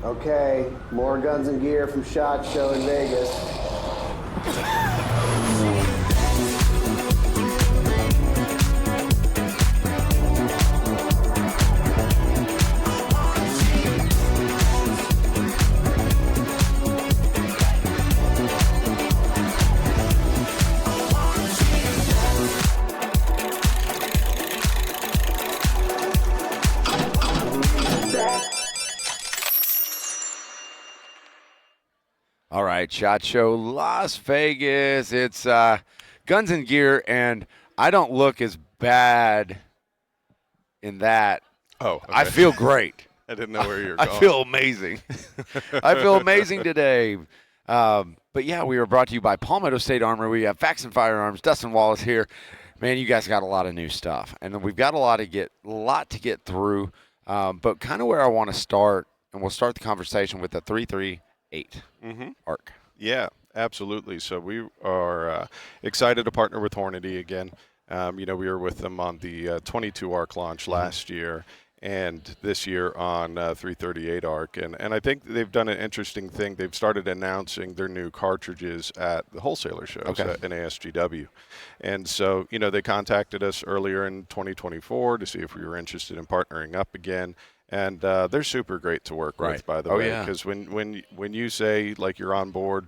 Okay, more guns and gear from SHOT Show in Vegas. All right, SHOT Show Las Vegas. It's guns and gear, and I don't look as bad in that. Oh, okay. I feel great. I didn't know where you were going. I feel amazing. I feel amazing today. But yeah, we were brought to you by Palmetto State Armory. We have Faxon Firearms. Dustin Wallace here. Man, you guys got a lot of new stuff, and we've got a lot to get through. But kind of where I want to start, and we'll start the conversation with the 338 ARC. Yeah, absolutely. So we are excited to partner with Hornady again. We were with them on the 22 ARC launch last year, and this year on 338 ARC. And I think they've done an interesting thing. They've started announcing their new cartridges at the wholesaler shows at ASGW. And so, they contacted us earlier in 2024 to see if we were interested in partnering up again. And they're super great to work with, by the way, because when you say, like, you're on board,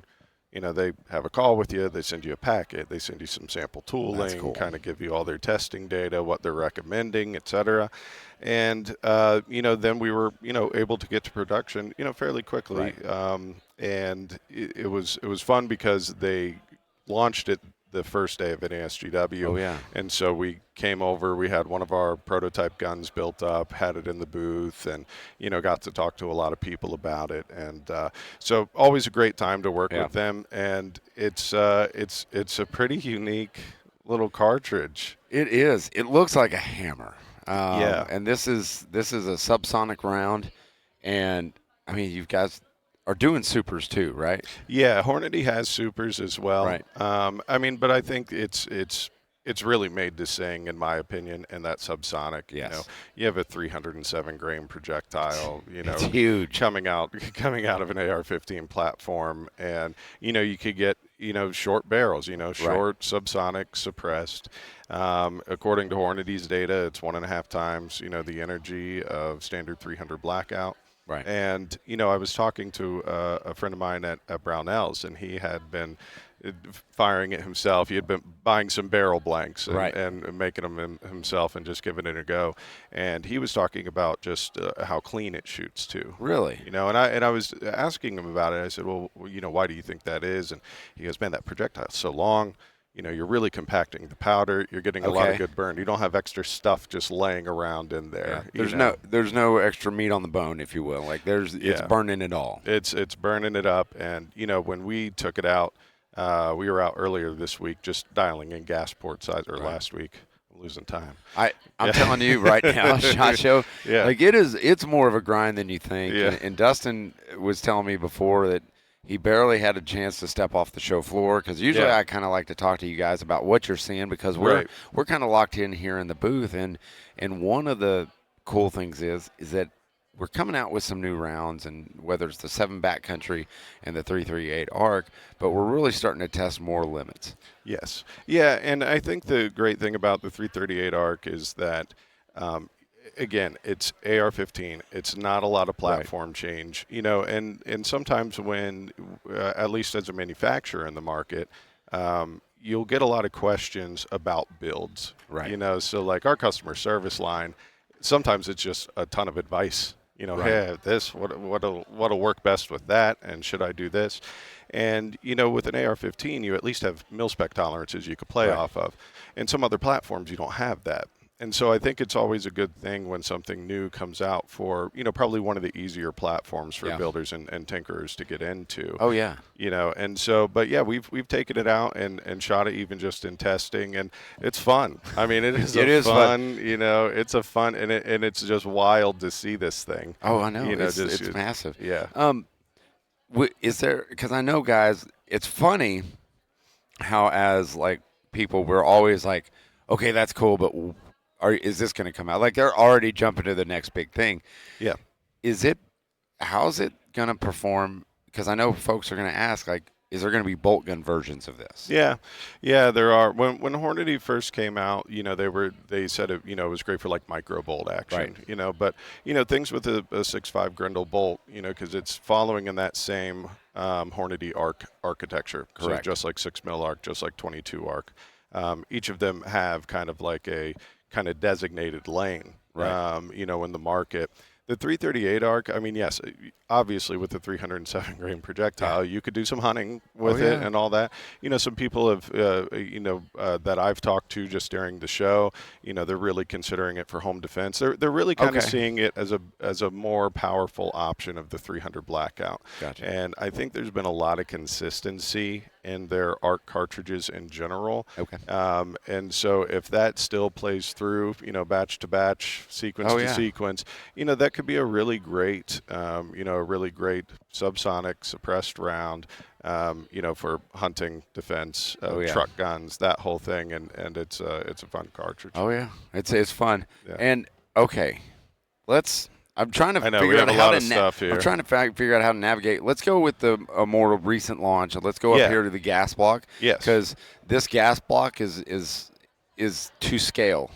they have a call with you, they send you a packet, they send you some sample tooling, kind of give you all their testing data, what they're recommending, et cetera. And, then we were, able to get to production, fairly quickly. And it was fun because they launched it the first day of NASGW. And so we came over, we had one of our prototype guns built up, had it in the booth, and, got to talk to a lot of people about it. And so always a great time to work with them. And it's a pretty unique little cartridge. It is. It looks like a hammer. And this is a subsonic round. And, I mean, you guys are doing supers too, right? Yeah, Hornady has supers as well. Right. But I think it's really made to sing, in my opinion, and that subsonic. Yes. You have a 307 grain projectile. It's huge coming out of an AR-15 platform, and you could get short barrels. Short subsonic suppressed. According to Hornady's data, it's 1.5 times the energy of standard 300 Blackout. Right. And, I was talking to a friend of mine at Brownells, and he had been firing it himself. He had been buying some barrel blanks and making them himself and just giving it a go. And he was talking about just how clean it shoots, too. Really? And I was asking him about it. I said, well, why do you think that is? And he goes, man, that projectile's so long. You're really compacting the powder. You're getting a lot of good burn. You don't have extra stuff just laying around in there. Yeah. There's no extra meat on the bone, if you will. Like it's burning it all. It's burning it up. And when we took it out, we were out earlier this week just dialing in gas port size, or last week. I'm losing time. I'm telling you right now, SHOT Show. Yeah. Like it's more of a grind than you think. Yeah. And Dustin was telling me before that he barely had a chance to step off the show floor, because usually I kind of like to talk to you guys about what you're seeing, because we're kind of locked in here in the booth. And one of the cool things is that we're coming out with some new rounds, and whether it's the 7 backcountry and the 338 ARC, but we're really starting to test more limits. Yes. Yeah, and I think the great thing about the 338 ARC is that again, it's AR-15. It's not a lot of platform change, and sometimes when, at least as a manufacturer in the market, you'll get a lot of questions about builds, so like our customer service line, sometimes it's just a ton of advice, hey, this, what'll work best with that, and should I do this? And, with an AR-15, you at least have mil-spec tolerances you could play off of, and some other platforms you don't have that. And so I think it's always a good thing when something new comes out for, probably one of the easier platforms for builders and tinkerers to get into. Oh, yeah. And so, but yeah, we've taken it out and shot it even just in testing, and it's fun. I mean, it is fun. It's a fun, and it's just wild to see this thing. Oh, I know. It's massive. Yeah. Is there, because I know, guys, it's funny how as, like, people, we're always like, okay, that's cool, but is this going to come out? Like, they're already jumping to the next big thing. Yeah. How's it gonna perform? Because I know folks are gonna ask, like, is there gonna be bolt gun versions of this? Yeah, there are. When Hornady first came out, they said it, it was great for like micro bolt action, Right. but things with a 6.5 Grindle bolt, because it's following in that same Hornady architecture. Correct. So just like 6 mil arc, just like 22 arc, each of them have kind of like a kind of designated lane, Right. in the market. The 338 arc, I mean, yes, obviously with the 307 grain projectile, you could do some hunting with it and all that. Some people have, that I've talked to just during the show, they're really considering it for home defense. They're really kind of seeing it as a more powerful option of the 300 Blackout. Gotcha. And I think there's been a lot of consistency in their arc cartridges in general. Okay. And so if that still plays through, batch to batch, sequence to sequence, that could be a really great, subsonic suppressed round, for hunting, defense, truck guns, that whole thing, and it's a fun cartridge. Oh yeah, it's fun. Yeah. And I'm trying to we figure have out a how lot to of stuff here. I'm trying to figure out how to navigate. Let's go with the more recent launch. Let's go up here to the gas block. Yes. Because this gas block is to scale.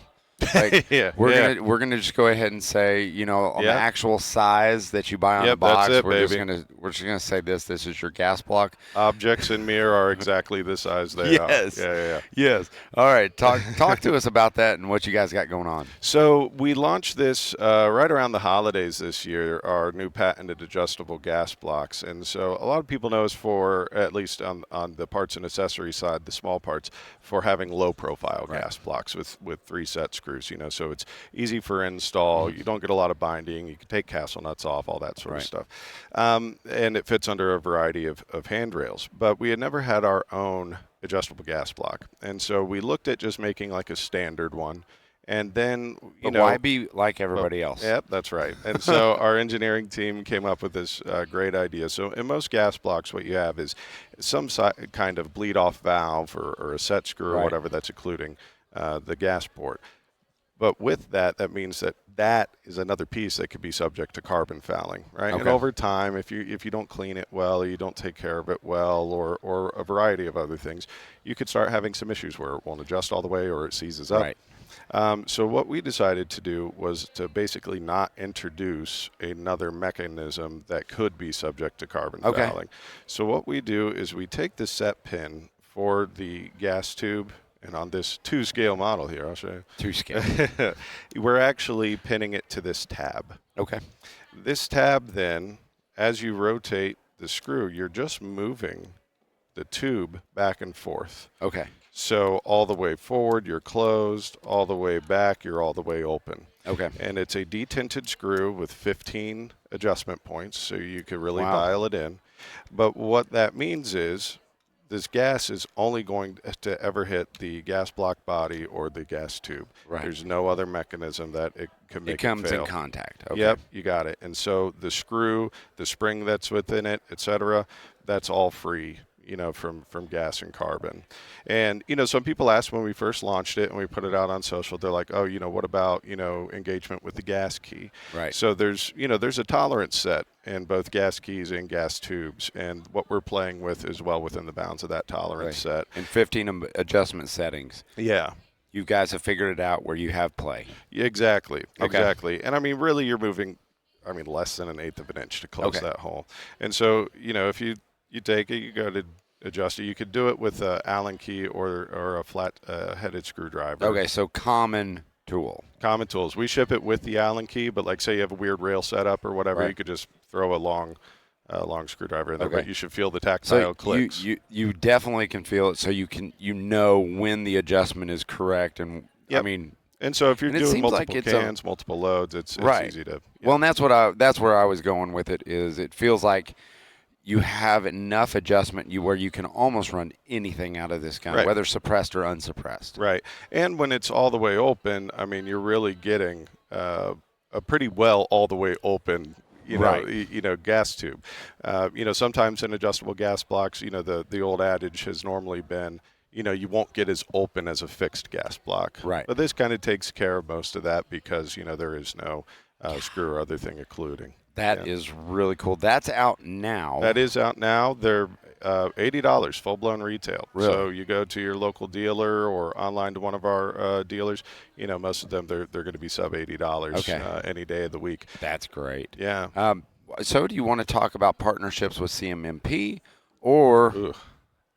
Like we're gonna just go ahead and say, on the actual size that you buy on the box, we're just gonna say this is your gas block. Objects in mirror are exactly the size they are. Yes. All right. Talk to us about that and what you guys got going on. So we launched this right around the holidays this year, our new patented adjustable gas blocks. And so a lot of people know us for, at least on the parts and accessory side, the small parts, for having low profile gas blocks with 3 set screws, so it's easy for install. You don't get a lot of binding. You can take castle nuts off, all that sort of stuff. And it fits under a variety of handrails. But we had never had our own adjustable gas block. And so we looked at just making like a standard one. And then, why be like everybody else? Yep, that's right. And so our engineering team came up with this great idea. So in most gas blocks, what you have is some kind of bleed-off valve or a set screw or whatever that's occluding the gas port. But with that means that is another piece that could be subject to carbon fouling, right? Okay. And over time, if you don't clean it well, or you don't take care of it well, or a variety of other things, you could start having some issues where it won't adjust all the way or it seizes up. Right. So what we decided to do was to basically not introduce another mechanism that could be subject to carbon fouling. So what we do is we take the set pin for the gas tube, and on this 2-scale model here, I'll show you. 2-scale. We're actually pinning it to this tab. Okay. This tab then, as you rotate the screw, you're just moving the tube back and forth. Okay. So all the way forward, you're closed. All the way back, you're all the way open. Okay. And it's a detinted screw with 15 adjustment points, so you can really dial it in. But what that means is this gas is only going to ever hit the gas block body or the gas tube. Right. There's no other mechanism that it can make it fail. It comes in contact. Okay. Yep, you got it. And so the screw, the spring that's within it, etc., that's all free, from gas and carbon. And, some people asked when we first launched it and we put it out on social, they're like, oh, what about, engagement with the gas key? Right. So there's a tolerance set in both gas keys and gas tubes. And what we're playing with is well within the bounds of that tolerance set. And 15 adjustment settings. Yeah. You guys have figured it out where you have play. Exactly. Okay. Exactly. And I mean, really, you're moving, less than 1/8 of an inch to close that hole. And so, if you take it, you go to adjust it. You could do it with an Allen key or a flat headed screwdriver. Okay, so common tool. Common tools. We ship it with the Allen key, but like say you have a weird rail setup or whatever, you could just throw a long screwdriver in there. But you should feel the tactile clicks. You definitely can feel it, so you know when the adjustment is correct. And I mean, and so if you're doing multiple like cans, multiple loads, it's easy to. Yeah. Well, and that's where I was going with it. Is it feels like you have enough adjustment where you can almost run anything out of this gun, whether suppressed or unsuppressed. Right. And when it's all the way open, I mean, you're really getting a pretty well all the way open, gas tube. Sometimes in adjustable gas blocks, the old adage has normally been, you won't get as open as a fixed gas block. Right. But this kind of takes care of most of that because, there is no screw or other thing occluding. That is really cool. That's out now. That is out now. They're $80 full-blown retail. Really? So you go to your local dealer or online to one of our dealers. Most of them they're going to be sub $80 any day of the week. That's great. Yeah. So do you want to talk about partnerships with CMMP, or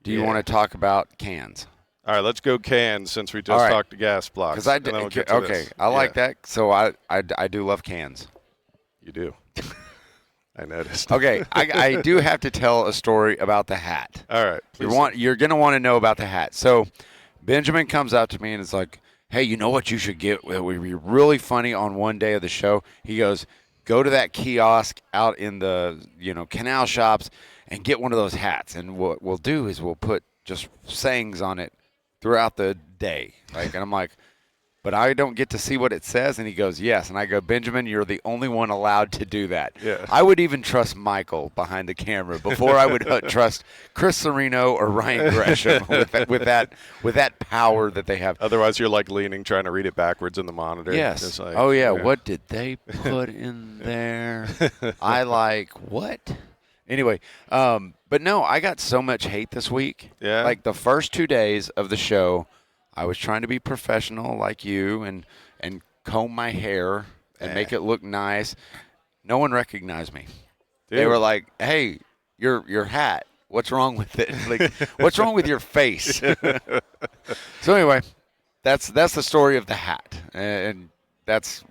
do you want to talk about cans? All right, let's go cans since we just talked to gas blocks. Because I like that. So I do love cans. You do. I noticed. Okay, I do have to tell a story about the hat. All right. You're going to want to know about the hat. So Benjamin comes out to me and is like, hey, you know what you should get? It would be really funny on one day of the show. He goes, go to that kiosk out in the canal shops and get one of those hats. And what we'll do is we'll put just sayings on it throughout the day. And I'm like, but I don't get to see what it says. And he goes, yes. And I go, Benjamin, you're the only one allowed to do that. Yeah. I would even trust Michael behind the camera before I would trust Chris Serino or Ryan Gresham with that power that they have. Otherwise, you're like leaning, trying to read it backwards in the monitor. Yes. Just like, What did they put in there? I like what? Anyway, but no, I got so much hate this week. Yeah. Like the first 2 days of the show, I was trying to be professional like you and comb my hair and make it look nice. No one recognized me. Dude. They were like, hey, your hat, what's wrong with it? Like, what's wrong with your face? So anyway, that's the story of the hat. And that's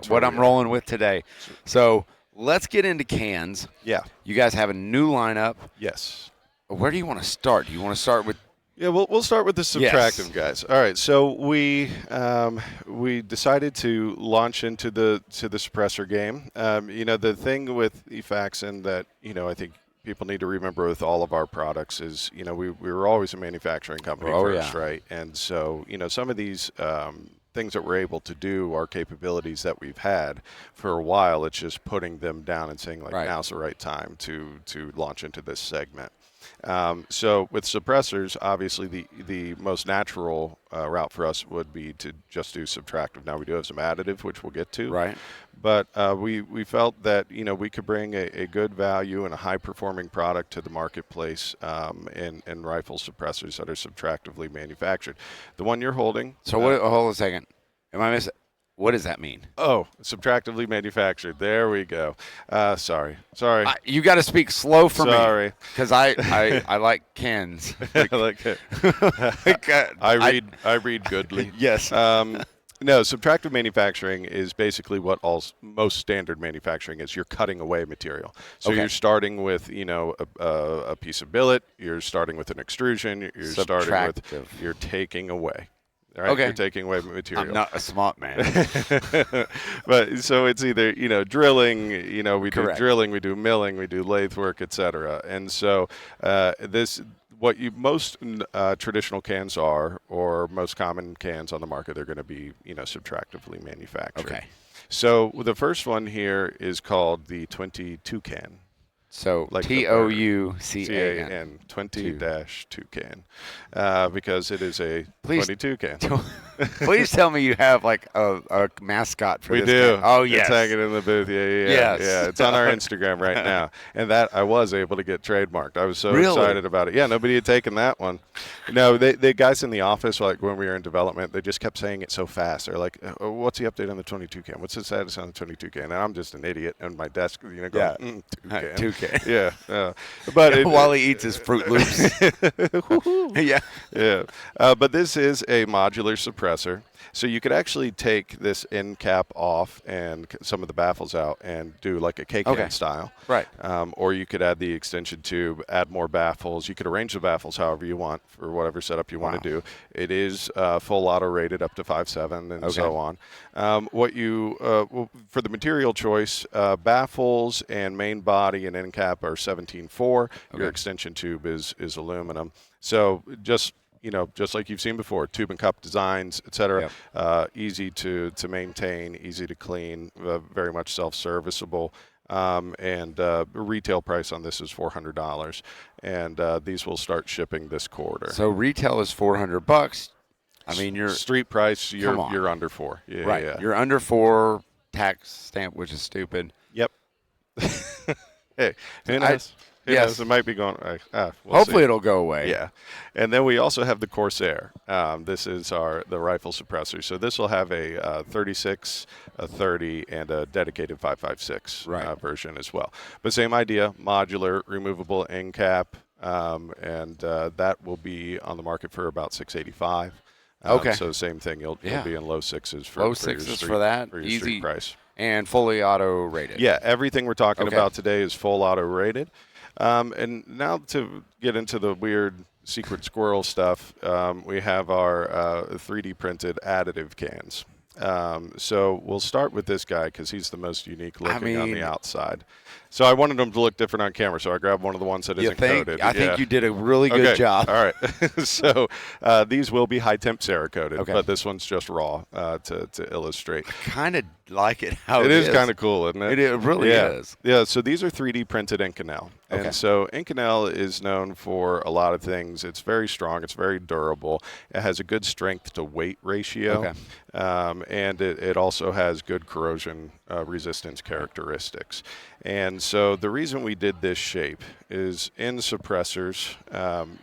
what I'm rolling with today. So let's get into cans. Yeah. You guys have a new lineup. Yes. Where do you want to start? Do you want to start with? Yeah, we'll start with the subtractive guys. All right, so we decided to launch into the suppressor game. The thing with Faxon that I think people need to remember with all of our products is we were always a manufacturing company first, right? And so some of these things that we're able to do are capabilities that we've had for a while. It's just putting them down and saying now's the right time to launch into this segment. So with suppressors, obviously the most natural route for us would be to just do subtractive. Now we do have some additive, which we'll get to. Right. But we felt that we could bring a good value and a high performing product to the marketplace in rifle suppressors that are subtractively manufactured. The one you're holding. So hold a second. Am I missing? What does that mean? Oh, subtractively manufactured. There we go. Sorry. You got to speak slow for me. Sorry. Because I like cans. I like it. I read goodly. Yes. No, subtractive manufacturing is basically what most standard manufacturing is. You're cutting away material. So you're starting with a piece of billet. You're starting with an extrusion. You're taking away. Right? Okay. You're taking away material. I'm not a smart man. But so it's either drilling. We do Correct. drilling, we do milling, we do lathe work, etc. And so what most traditional cans are, or most common cans on the market, they're going to be subtractively manufactured. Okay. So the first one here is called the 22 can. So Like TOUCAN. 20-2 can, because it is a 22 can. Please tell me you have like a mascot for We this. do. Can. Oh yes. It's hanging in the booth. Yeah. Yes. Yeah. It's on our Instagram right now, and that I was able to get trademarked. I was so Really? excited about it. Yeah, nobody had taken that one. No, the guys in the office, like when we were in development, they just kept saying it so fast. They're like, "What's the update on the 22 can? What's the status on the 22 can?" And I'm just an idiot on my desk, going, 2 can. 2 can. Yeah. But while he eats his Fruit Loops. Yeah. Yeah. But this is a modular suppressor. So you could actually take this end cap off and some of the baffles out and do like a K-can style. Right. Or you could add the extension tube, add more baffles. You could arrange the baffles however you want for whatever setup you want to do. It is full auto rated up to 5.7 and so on. For the material choice, baffles and main body and end cap are 17.4. Your extension tube is aluminum. So just like you've seen before, tube and cup designs, etc. Easy to maintain, easy to clean, very much self-serviceable. And retail price on this is $400, and these will start shipping this quarter. So retail is $400. I mean, your street price, you're under $4. Yeah, right. Yeah. You're under $4 tax stamp, which is stupid. Yep. Hey, who knows? Who knows? It might be going. We'll Hopefully see. it'll go away. Yeah, and then we also have the Corsair. This is the rifle suppressor. So this will have a 36, a 30, and a dedicated 5.56 version as well. But same idea: modular, removable end cap, and that will be on the market for about $685. Okay. So same thing. You'll be in low sixes for low for your sixes street, for that. for your Easy street price. and fully auto rated. Yeah, everything we're talking about today is full auto rated. And now to get into the weird secret squirrel stuff, we have our 3D printed additive cans. So we'll start with this guy because he's the most unique looking on the outside. So I wanted him to look different on camera, so I grabbed one of the ones that isn't coated. I think you did a really good job. All right. So these will be high temp Cerakoted, but this one's just raw to illustrate. I kind of like it how it is kind of cool, isn't it? It really is. Yeah, so these are 3D printed Inconel. And so Inconel is known for a lot of things. It's very strong. It's very durable. It has a good strength to weight ratio. And it also has good corrosion resistance characteristics. And so the reason we did this shape is in suppressors,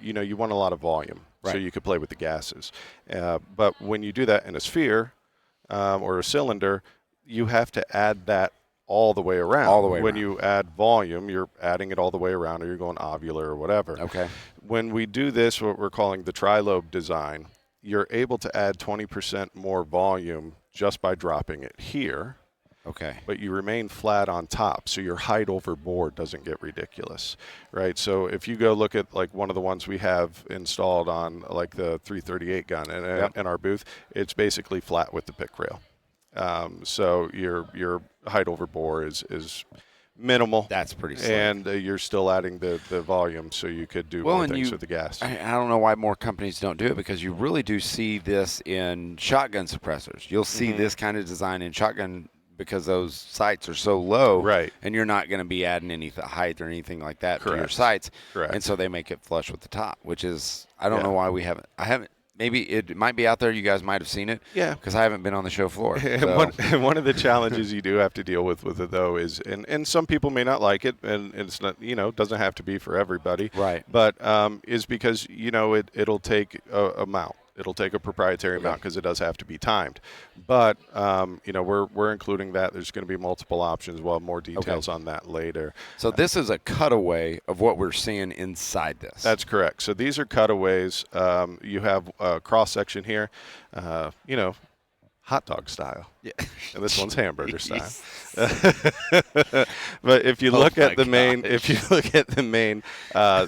you want a lot of volume. So you could play with the gases. But when you do that in a sphere or a cylinder, you have to add that all the way around. When you add volume, you're adding it all the way around, or you're going ovular or whatever. When we do this, what we're calling the tri-lobe design, you're able to add 20% more volume just by dropping it here. But you remain flat on top, so your height over bore doesn't get ridiculous, right? So if you go look at like one of the ones we have installed on like the 338 gun in our booth, it's basically flat with the pick rail. So your height over bore is minimal. That's pretty slick. And you're still adding the volume, so you could do more things with the gas. I don't know why more companies don't do it, because you really do see this in shotgun suppressors. You'll see this kind of design in shotgun because those sights are so low, and you're not going to be adding any height or anything like that to your sights. And so they make it flush with the top, which is, I don't know why we haven't. I haven't. Maybe it might be out there. You guys might have seen it. Because I haven't been on the show floor. So. One of the challenges you do have to deal with it, though, is, and some people may not like it, and it's not, doesn't have to be for everybody. But is because, it'll take a mount. It'll take a proprietary mount because it does have to be timed. But, we're including that. There's going to be multiple options. We'll have more details on that later. So this is a cutaway of what we're seeing inside this. That's correct. So these are cutaways. You have a cross-section here, hot dog style. And this one's hamburger style. But if you look at the main,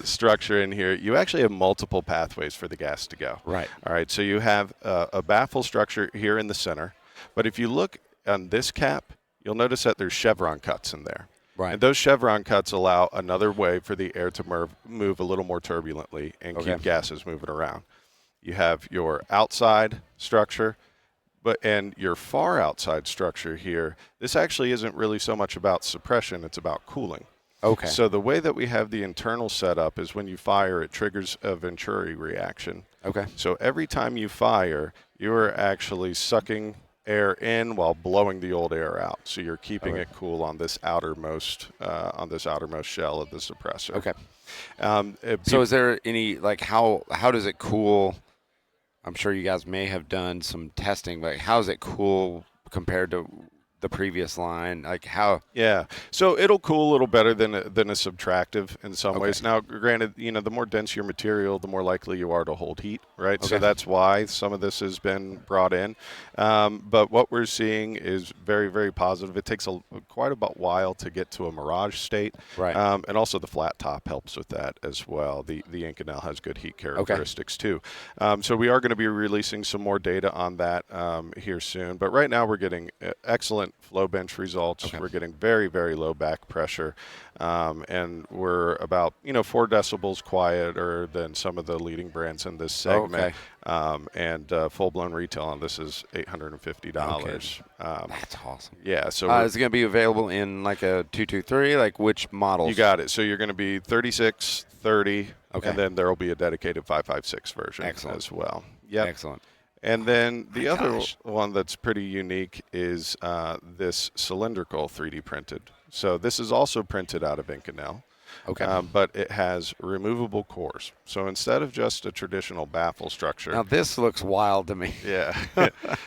structure in here, you actually have multiple pathways for the gas to go. All right. So you have a baffle structure here in the center. But if you look on this cap, you'll notice that there's chevron cuts in there. And those chevron cuts allow another way for the air to move a little more turbulently and keep gases moving around. You have your outside structure. And your far outside structure here, this actually isn't really so much about suppression, it's about cooling. So the way that we have the internal setup is when you fire, it triggers a Venturi reaction. So every time you fire, you're actually sucking air in while blowing the old air out. So you're keeping it cool on this outermost shell of the suppressor. So is there any, like, how does it cool? I'm sure you guys may have done some testing, but how is it cool compared to the previous line? Like how? Yeah. So it'll cool a little better than a subtractive in some ways. Now, granted, the more dense your material, the more likely you are to hold heat, right? So that's why some of this has been brought in. But what we're seeing is very, very positive. It takes quite a while to get to a mirage state. And also the flat top helps with that as well. The Inconel has good heat characteristics too. So we are going to be releasing some more data on that here soon. But right now we're getting excellent flow bench results. We're getting very, very low back pressure. And we're about 4 decibels quieter than some of the leading brands in this segment. And full-blown retail on this is $850. That's awesome. Yeah. So is it going to be available in like a 223? Like which models? You got it. So you're going to be 36, 30, and then there will be a dedicated 5.56 version as well. Excellent. And then the other one that's pretty unique is this cylindrical 3D printed So this is also printed out of Inconel. Okay. But it has removable cores. So instead of just a traditional baffle structure. Now this looks wild to me. Yeah.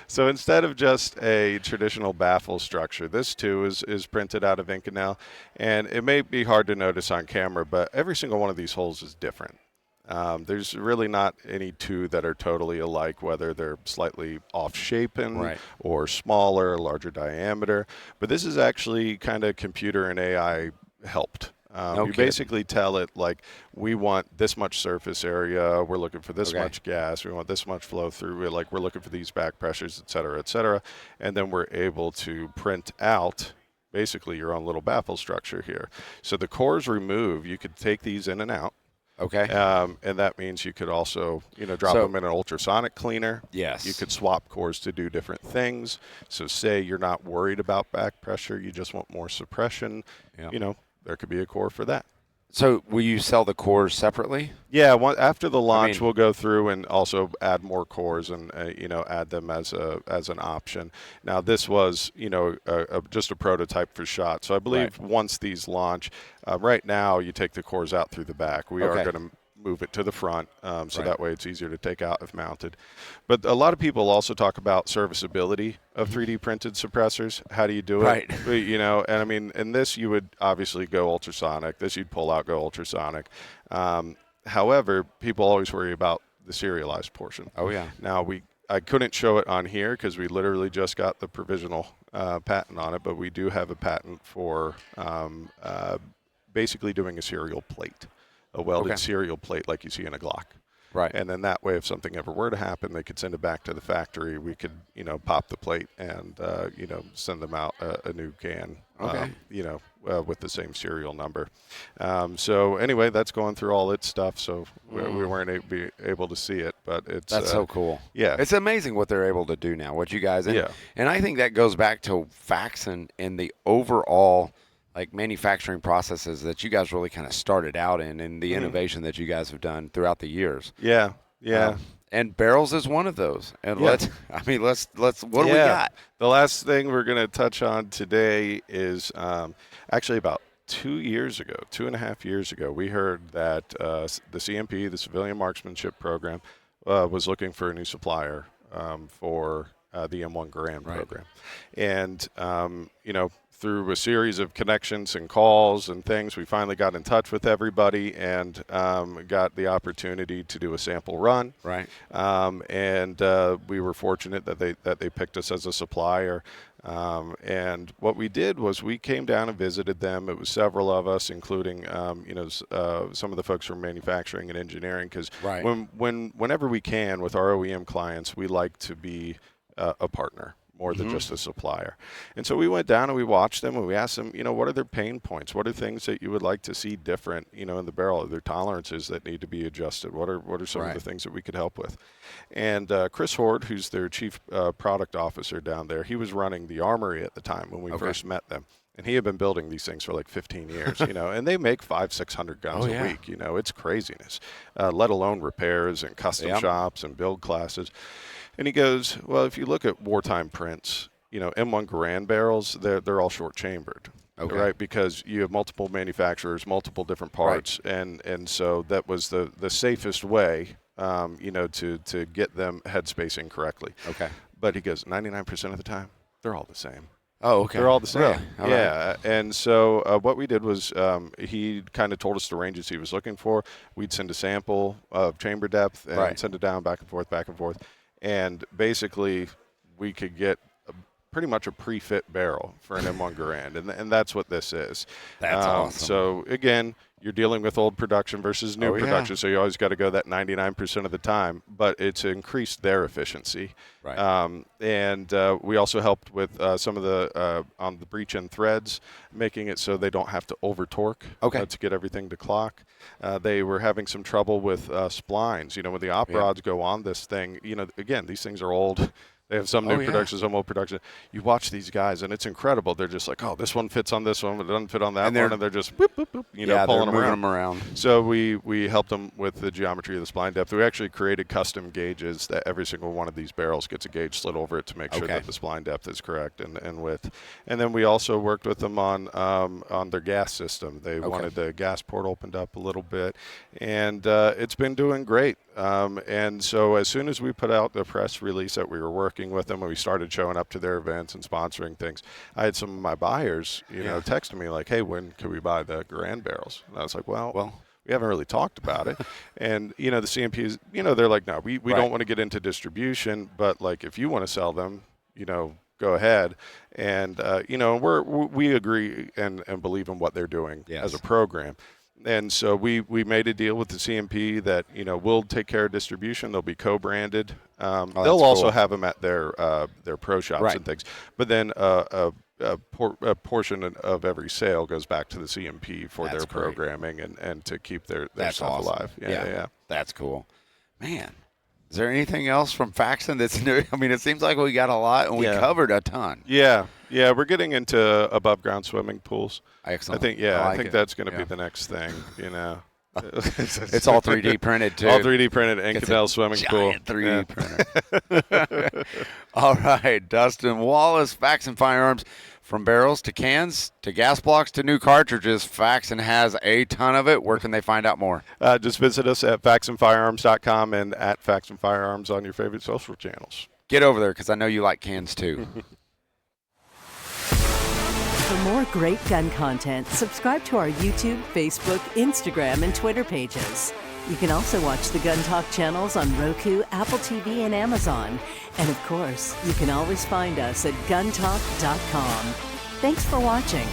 So instead of just a traditional baffle structure, this too is printed out of Inconel. And it may be hard to notice on camera, but every single one of these holes is different. There's really not any two that are totally alike, whether they're slightly off-shapen or smaller, larger diameter. But this is actually kind of computer and AI helped. You basically tell it, like, we want this much surface area, we're looking for this much gas, we want this much flow through, we're looking for these back pressures, et cetera, and then we're able to print out basically your own little baffle structure here. So the cores remove, you could take these in and out. Okay. And that means you could also, drop them in an ultrasonic cleaner. Yes. You could swap cores to do different things. So say you're not worried about back pressure, you just want more suppression, there could be a core for that. So will you sell the cores separately? Yeah, after the launch, we'll go through and also add more cores and add them as an option. Now this was just a prototype for shot. So I believe once these launch, right now you take the cores out through the back. We are going to move it to the front, so that way it's easier to take out if mounted. But a lot of people also talk about serviceability of 3D printed suppressors. How do you do it? And I mean, in this you would obviously go ultrasonic. This you'd pull out, go ultrasonic. However, people always worry about the serialized portion. Oh yeah. Now I couldn't show it on here because we literally just got the provisional patent on it, but we do have a patent for basically doing a serial plate. A welded serial plate like you see in a Glock. Right. And then that way, if something ever were to happen, they could send it back to the factory. We could, pop the plate and, send them out a new can, with the same serial number. So anyway, that's going through all its stuff. So we weren't able to see it, but that's so cool. Yeah. It's amazing what they're able to do now, what you guys, and I think that goes back to Faxon and the overall manufacturing processes that you guys really kind of started out in, and the innovation that you guys have done throughout the years. Yeah. And barrels is one of those. And let's what do we got? The last thing we're going to touch on today is actually about 2.5 years ago, we heard that the CMP, the Civilian Marksmanship Program, was looking for a new supplier for the M1 Garand program. And, through a series of connections and calls and things, we finally got in touch with everybody and got the opportunity to do a sample run. Right. And we were fortunate that they picked us as a supplier. And what we did was we came down and visited them. It was several of us, including some of the folks from manufacturing and engineering, because whenever we can with our OEM clients, we like to be a partner more than just a supplier. And so we went down and we watched them and we asked them, what are their pain points? What are things that you would like to see different, in the barrel? Are there tolerances that need to be adjusted? What are some of the things that we could help with? And Chris Horde, who's their chief product officer down there, he was running the armory at the time when we first met them. And he had been building these things for like 15 years, and they make 500-600 guns a week. It's craziness, let alone repairs and custom shops and build classes. And he goes, well, if you look at wartime prints, M1 Garand barrels, they're all short chambered, right? Because you have multiple manufacturers, multiple different parts, and so that was the safest way, to get them head spacing correctly. Okay. But he goes, 99% of the time, they're all the same. Oh, okay. They're all the same. Really? All right. And so what we did was he kind of told us the ranges he was looking for. We'd send a sample of chamber depth and send it down back and forth. And basically, we could get pretty much a pre-fit barrel for an M1 Garand, and that's what this is. That's awesome. So again, you're dealing with old production versus new production, so you always got to go that 99% of the time, but it's increased their efficiency. Right. And we also helped with some of the on the breech end threads, making it so they don't have to over torque to get everything to clock. They were having some trouble with splines. When the op rods go on this thing, again, these things are old. They have some new production, some old production. You watch these guys, and it's incredible. They're just like, oh, this one fits on this one, but it doesn't fit on that one, and they're just boop, boop, boop, pulling them around. So we helped them with the geometry of the spline depth. We actually created custom gauges that every single one of these barrels gets a gauge slid over it to make sure that the spline depth is correct and width. And then we also worked with them on their gas system. They wanted the gas port opened up a little bit, and it's been doing great. And so as soon as we put out the press release that we were working with them, and we started showing up to their events and sponsoring things, I had some of my buyers, texting me like, hey, when can we buy the Garand barrels? And I was like, well, we haven't really talked about it. And, the CMPs, they're like, no, we don't want to get into distribution, but like, if you want to sell them, go ahead. And, we agree and believe in what they're doing as a program. And so we made a deal with the CMP that, we'll take care of distribution. They'll be co-branded. They'll also have them at their pro shops and things. But then a portion of every sale goes back to the CMP for their programming and to keep their stuff alive. Yeah. That's cool. Man, is there anything else from Faxon that's new? I mean, it seems like we got a lot, and we covered a ton. Yeah, we're getting into above ground swimming pools. Excellent. I think that's going to be the next thing. It's all 3D printed too. All 3D printed Inconel swimming pool. 3D printer. All right, Dustin Wallace, Faxon Firearms. From barrels to cans to gas blocks to new cartridges, Faxon has a ton of it. Where can they find out more? Just visit us at faxonfirearms.com and at Faxon Firearms on your favorite social channels. Get over there because I know you like cans too. For more great gun content, subscribe to our YouTube, Facebook, Instagram, and Twitter pages. You can also watch the Gun Talk channels on Roku, Apple TV, and Amazon. And of course, you can always find us at guntalk.com. Thanks for watching.